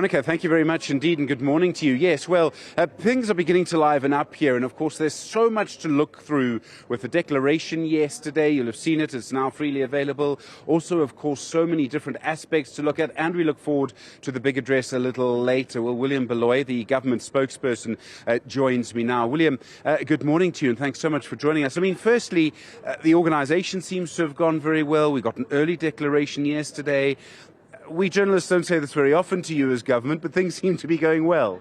Veronica, thank you very much indeed, and good morning to you. Yes, well, things are beginning to liven up here, and of course there's so much to look through with the declaration yesterday. You'll have seen it, it's now freely available. Also, of course, so many different aspects to look at, and we look forward to the big address a little later. Well, William Baloyi, the government spokesperson, joins me now. William, good morning to you, and thanks so much for joining us. I mean, firstly, the organisation seems to have gone very well. We got an early declaration yesterday. We journalists don't say this very often to you as government, but things seem to be going well.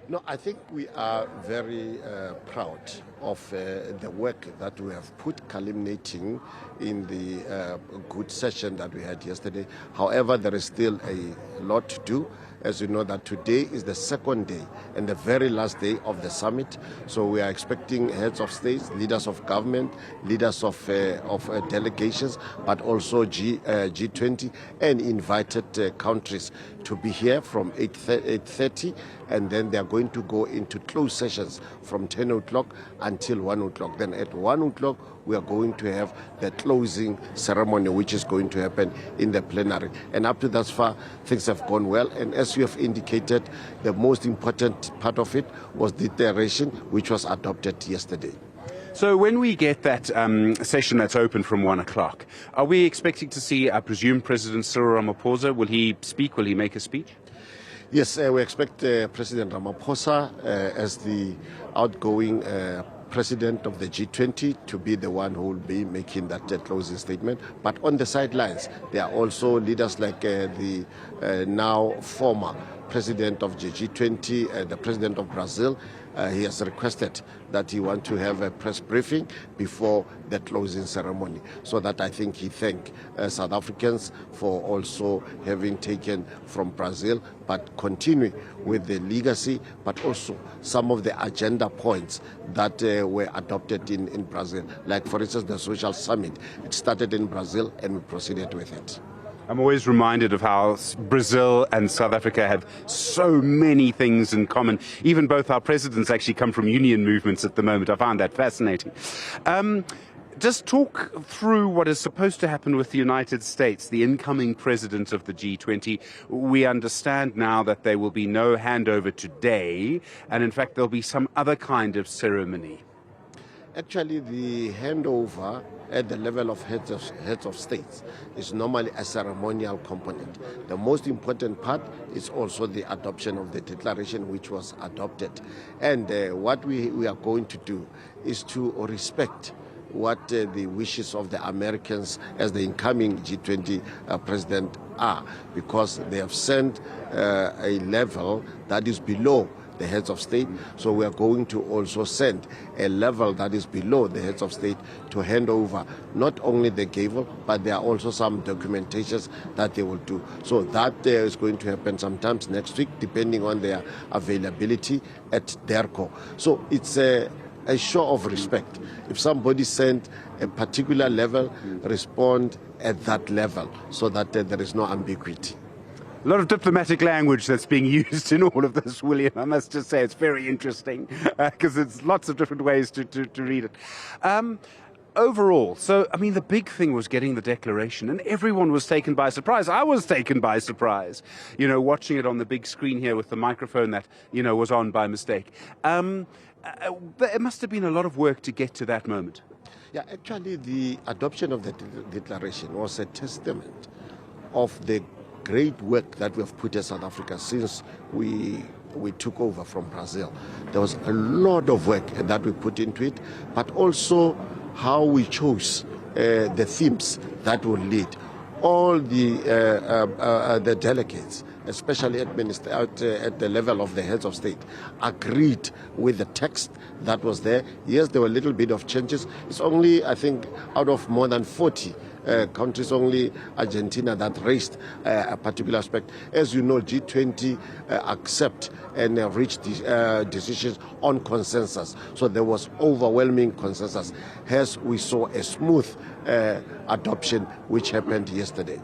No, I think we are very proud of the work that we have put culminating in the good session that we had yesterday. However, there is still a lot to do. As you know, that today is the second day and the very last day of the summit. So we are expecting heads of states, leaders of government, leaders of delegations, but also G20 and invited countries to be here from 8:30, and then they are going to go into closed sessions from 10 o'clock until 1 o'clock. Then at 1 o'clock, we are going to have the closing ceremony, which is going to happen in the plenary. And up to thus far, things have gone well. And as you have indicated, the most important part of it was the declaration, which was adopted yesterday. So when we get that session that's open from 1 o'clock, are we expecting to see, I presume, President Cyril Ramaphosa? Will he speak? Will he make a speech? Yes, we expect President Ramaphosa as the outgoing President of the G20 to be the one who will be making that closing statement. But on the sidelines, there are also leaders like the now former President of the G20, the President of Brazil. He has requested that he want to have a press briefing before the closing ceremony, so that I think he thank South Africans for also having taken from Brazil, but continue with the legacy, but also some of the agenda points that were adopted in Brazil. Like, for instance, the social summit. It started in Brazil and we proceeded with it. I'm always reminded of how Brazil and South Africa have so many things in common. Even both our presidents actually come from union movements at the moment. I find that fascinating. Just talk through what is supposed to happen with the United States, the incoming president of the G20. We understand now that there will be no handover today, and in fact there'll be some other kind of ceremony. Actually, the handover at the level of heads of states is normally a ceremonial component. The most important part is also the adoption of the declaration, which was adopted. And what we are going to do is to respect what the wishes of the Americans as the incoming G20 president are, because they have sent a level that is below the heads of state. So we are going to also send a level that is below the heads of state to hand over not only the gavel, but there are also some documentations that they will do. So that is going to happen sometimes next week, depending on their availability at DERCO. So it's a show of respect. If somebody sent a particular level, respond at that level, so that there is no ambiguity. A lot of diplomatic language that's being used in all of this, William. I must just say it's very interesting because it's lots of different ways to read it. Overall, so, I mean, the big thing was getting the declaration, and everyone was taken by surprise. I was taken by surprise, you know, watching it on the big screen here with the microphone that, you know, was on by mistake. It must have been a lot of work to get to that moment. Yeah, actually, the adoption of the declaration was a testament of the great work that we have put in South Africa since we took over from Brazil. There was a lot of work that we put into it, but also how we chose the themes that will lead. All the delegates, especially at the level of the heads of state, agreed with the text that was there. Yes, there were a little bit of changes. It's only, I think, out of more than 40 countries, only Argentina that raised a particular aspect. As you know, G20 accept and reach decisions on consensus. So there was overwhelming consensus. Hence, we saw a smooth adoption which happened yesterday.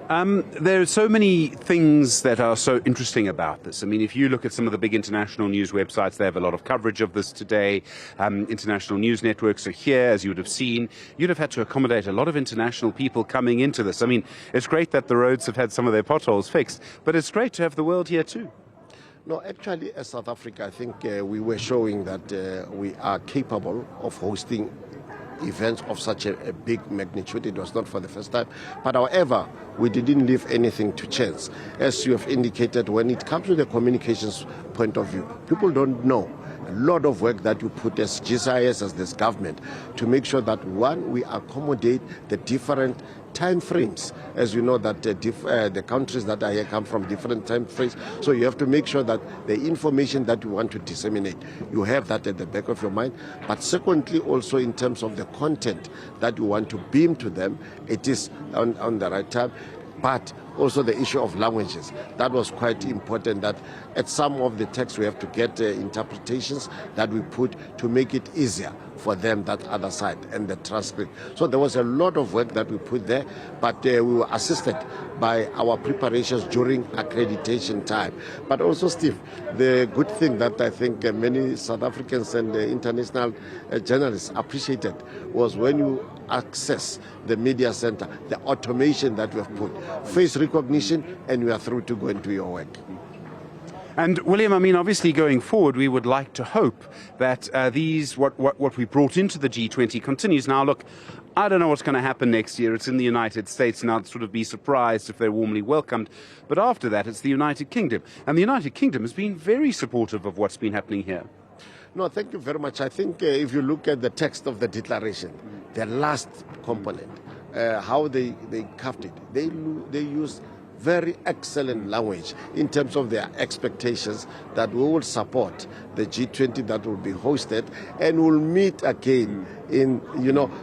There are so many things that are so interesting about this. I mean, if you look at some of the big international news websites, they have a lot of coverage of this today. International news networks are here, as you would have seen. You'd have had to accommodate a lot of international people coming into this. I mean, it's great that the roads have had some of their potholes fixed, but it's great to have the world here too. No, actually, as South Africa, I think we were showing that we are capable of hosting events of such a big magnitude. It was not for the first time. But however, we didn't leave anything to chance. As you have indicated, when it comes to the communications point of view, people don't know a lot of work that we put as GCIS, as this government, to make sure that, one, we accommodate the different time frames. As you know, that the countries that are here come from different time frames. So you have to make sure that the information that you want to disseminate, you have that at the back of your mind. But secondly, also in terms of the content that you want to beam to them, it is on the right time. But also the issue of languages. That was quite important, that at some of the texts we have to get interpretations that we put to make it easier for them, that other side, and the transcript. So there was a lot of work that we put there, but we were assisted by our preparations during accreditation time. But also, Steve, the good thing that I think many South Africans and international journalists appreciated was when you access the media center, the automation that we have put, face recognition, and we are through to go into your work. And William, I mean, obviously going forward, we would like to hope that what we brought into the G20 continues. Now, look, I don't know what's going to happen next year. It's in the United States, and I'd sort of be surprised if they're warmly welcomed. But after that, it's the United Kingdom. And the United Kingdom has been very supportive of what's been happening here. No, thank you very much. I think if you look at the text of the declaration, the last component, how they carved it, they used very excellent language in terms of their expectations that we will support the G20 that will be hosted and will meet again in,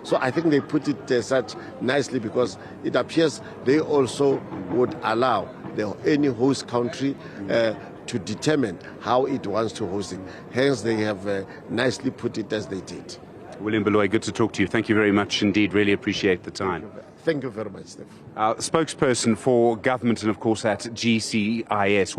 so I think they put it such nicely, because it appears they also would allow any host country to determine how it wants to host it. Hence, they have nicely put it as they did. William Baloyi, good to talk to you. Thank you very much indeed. Really appreciate the time. Thank you very much, Steve. Spokesperson for government and, of course, at GCIS.